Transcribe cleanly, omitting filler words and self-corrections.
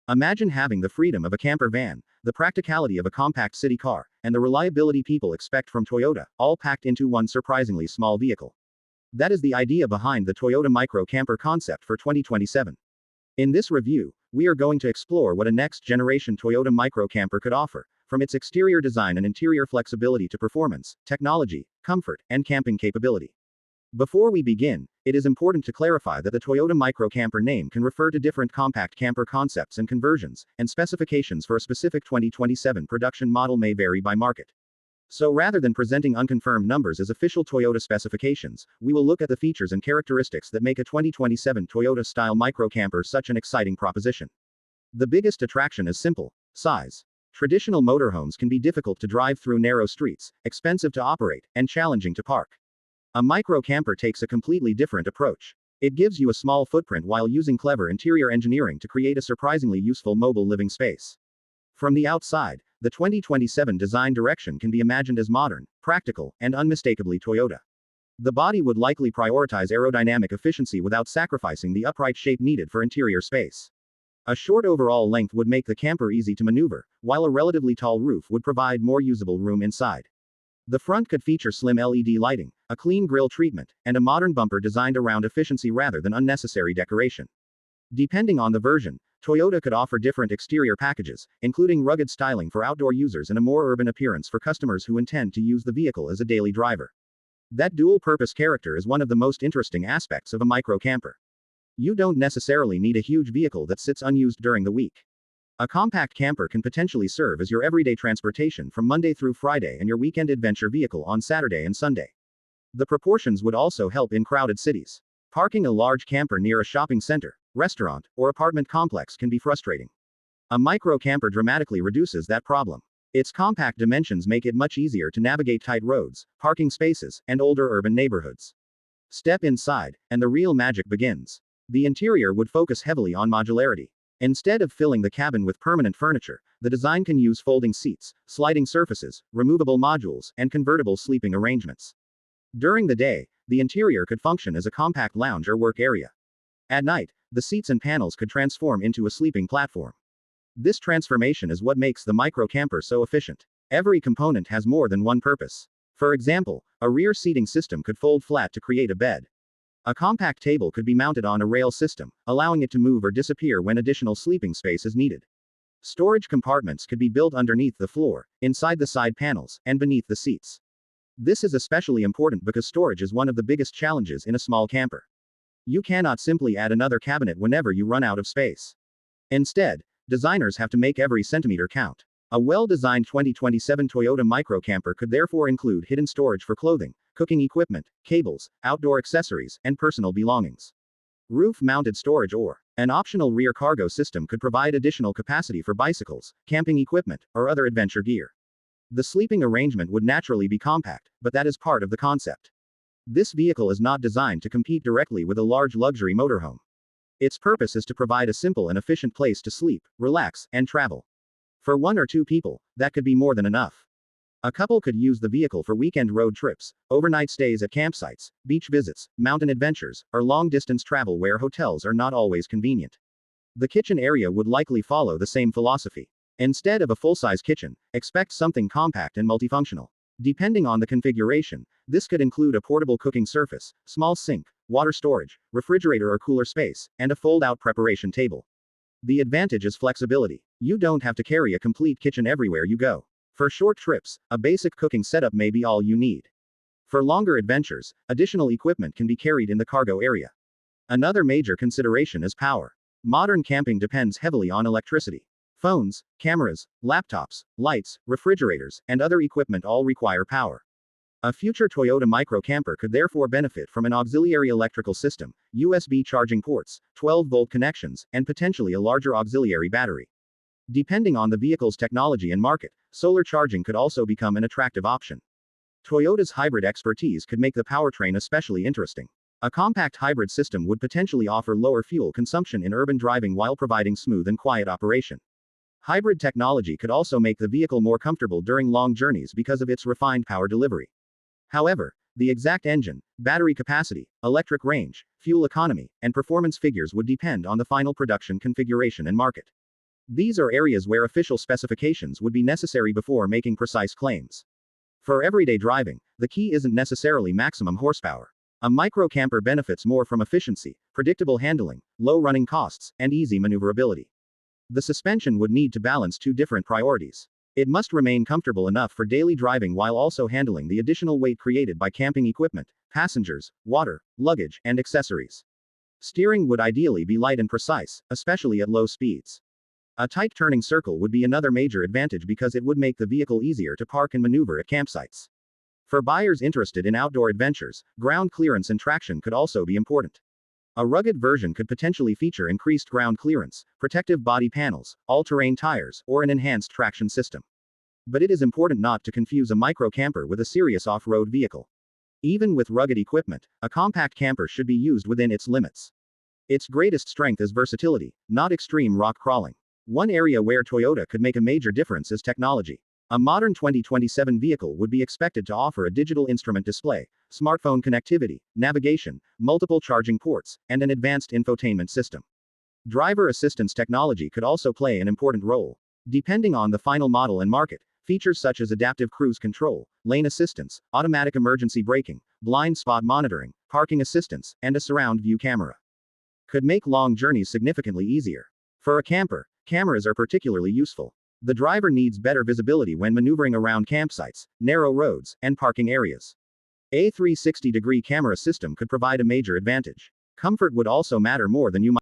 Imagine having the freedom of a camper van, the practicality of a compact city car, and the reliability people expect from Toyota, all packed into one surprisingly small vehicle. That is the idea behind the Toyota Micro Camper concept for 2027. In this review, we are going to explore what a next-generation Toyota Micro Camper could offer, from its exterior design and interior flexibility to performance, technology, comfort, and camping capability. Before we begin, it is important to clarify that the Toyota Micro Camper name can refer to different compact camper concepts and conversions, and specifications for a specific 2027 production model may vary by market. So rather than presenting unconfirmed numbers as official Toyota specifications, we will look at the features and characteristics that make a 2027 Toyota-style micro camper such an exciting proposition. The biggest attraction is simple: size. Traditional motorhomes can be difficult to drive through narrow streets, expensive to operate, and challenging to park. A micro camper takes a completely different approach. It gives you a small footprint while using clever interior engineering to create a surprisingly useful mobile living space. From the outside, the 2027 design direction can be imagined as modern, practical, and unmistakably Toyota. The body would likely prioritize aerodynamic efficiency without sacrificing the upright shape needed for interior space. A short overall length would make the camper easy to maneuver, while a relatively tall roof would provide more usable room inside. The front could feature slim LED lighting, a clean grille treatment, and a modern bumper designed around efficiency rather than unnecessary decoration. Depending on the version, Toyota could offer different exterior packages, including rugged styling for outdoor users and a more urban appearance for customers who intend to use the vehicle as a daily driver. That dual-purpose character is one of the most interesting aspects of a micro camper. You don't necessarily need a huge vehicle that sits unused during the week. A compact camper can potentially serve as your everyday transportation from Monday through Friday and your weekend adventure vehicle on Saturday and Sunday. The proportions would also help in crowded cities. Parking a large camper near a shopping center, restaurant, or apartment complex can be frustrating. A micro camper dramatically reduces that problem. Its compact dimensions make it much easier to navigate tight roads, parking spaces, and older urban neighborhoods. Step inside, and the real magic begins. The interior would focus heavily on modularity. Instead of filling the cabin with permanent furniture, the design can use folding seats, sliding surfaces, removable modules, and convertible sleeping arrangements. During the day, the interior could function as a compact lounge or work area. At night, the seats and panels could transform into a sleeping platform. This transformation is what makes the micro camper so efficient. Every component has more than one purpose. For example, a rear seating system could fold flat to create a bed. A compact table could be mounted on a rail system, allowing it to move or disappear when additional sleeping space is needed. Storage compartments could be built underneath the floor, inside the side panels, and beneath the seats. This is especially important because storage is one of the biggest challenges in a small camper. You cannot simply add another cabinet whenever you run out of space. Instead, designers have to make every centimeter count. A well-designed 2027 Toyota Micro Camper could therefore include hidden storage for clothing, cooking equipment, cables, outdoor accessories, and personal belongings. Roof-mounted storage or an optional rear cargo system could provide additional capacity for bicycles, camping equipment, or other adventure gear. The sleeping arrangement would naturally be compact, but that is part of the concept. This vehicle is not designed to compete directly with a large luxury motorhome. Its purpose is to provide a simple and efficient place to sleep, relax, and travel. For one or two people, that could be more than enough. A couple could use the vehicle for weekend road trips, overnight stays at campsites, beach visits, mountain adventures, or long-distance travel where hotels are not always convenient. The kitchen area would likely follow the same philosophy. Instead of a full-size kitchen, expect something compact and multifunctional. Depending on the configuration, this could include a portable cooking surface, small sink, water storage, refrigerator or cooler space, and a fold-out preparation table. The advantage is flexibility. You don't have to carry a complete kitchen everywhere you go. For short trips, a basic cooking setup may be all you need. For longer adventures, additional equipment can be carried in the cargo area. Another major consideration is power. Modern camping depends heavily on electricity. Phones, cameras, laptops, lights, refrigerators, and other equipment all require power. A future Toyota Micro Camper could therefore benefit from an auxiliary electrical system, USB charging ports, 12-volt connections, and potentially a larger auxiliary battery. Depending on the vehicle's technology and market, solar charging could also become an attractive option. Toyota's hybrid expertise could make the powertrain especially interesting. A compact hybrid system would potentially offer lower fuel consumption in urban driving while providing smooth and quiet operation. Hybrid technology could also make the vehicle more comfortable during long journeys because of its refined power delivery. However, the exact engine, battery capacity, electric range, fuel economy, and performance figures would depend on the final production configuration and market. These are areas where official specifications would be necessary before making precise claims. For everyday driving, the key isn't necessarily maximum horsepower. A micro camper benefits more from efficiency, predictable handling, low running costs, and easy maneuverability. The suspension would need to balance two different priorities. It must remain comfortable enough for daily driving while also handling the additional weight created by camping equipment, passengers, water, luggage, and accessories. Steering would ideally be light and precise, especially at low speeds. A tight turning circle would be another major advantage because it would make the vehicle easier to park and maneuver at campsites. For buyers interested in outdoor adventures, ground clearance and traction could also be important. A rugged version could potentially feature increased ground clearance, protective body panels, all-terrain tires, or an enhanced traction system. But it is important not to confuse a micro camper with a serious off-road vehicle. Even with rugged equipment, a compact camper should be used within its limits. Its greatest strength is versatility, not extreme rock crawling. One area where Toyota could make a major difference is technology. A modern 2027 vehicle would be expected to offer a digital instrument display, smartphone connectivity, navigation, multiple charging ports, and an advanced infotainment system. Driver assistance technology could also play an important role. Depending on the final model and market, features such as adaptive cruise control, lane assistance, automatic emergency braking, blind spot monitoring, parking assistance, and a surround view camera could make long journeys significantly easier. For a camper, cameras are particularly useful. The driver needs better visibility when maneuvering around campsites, narrow roads, and parking areas. A 360-degree camera system could provide a major advantage. Comfort would also matter more than you might